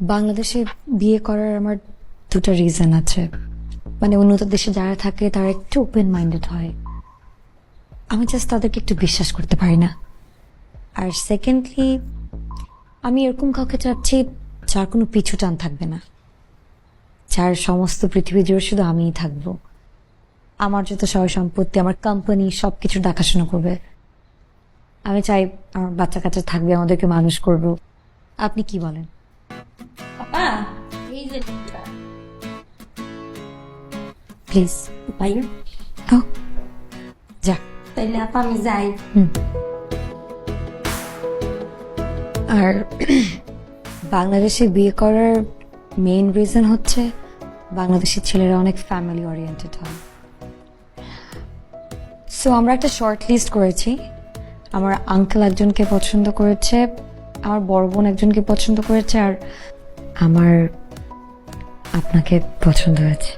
বাংলাদেশে বিয়ে করার আমার দুটো রিজন আছে। মানে উন্নত দেশে যারা থাকে তারা একটু ওপেন মাইন্ডেড হয়, আমি জাস্ট তাদেরকে একটু বিশ্বাস করতে পারি না। আর সেকেন্ডলি, আমি এরকম কাউকে চাচ্ছি যার কোনো পিছু টান থাকবে না, যার সমস্ত পৃথিবী জুড়ে শুধু আমিই থাকবো, আমার যত সয় সম্পত্তি, আমার কোম্পানি সবকিছু দেখাশোনা করবে। আমি চাই আমার বাচ্চা কাচ্চা থাকবে, আমাদেরকে মানুষ করব। আপনি কি বলেন? আপা এই যে প্লিজ ভাই যা। তাইলে আপা আমি যাই। আর বাংলাদেশে বিয়ে করার মেইন রিজন হচ্ছে বাংলাদেশের ছেলেরা অনেক ফ্যামিলি ওরিয়েন্টেড হয়। সো আমরা একটা শর্ট লিস্ট করেছি। আমার আঙ্কেল একজনকে পছন্দ করেছে, আমার বড় বোন একজনকে পছন্দ করেছে, আর আমার আপনাকে পছন্দ হয়েছে।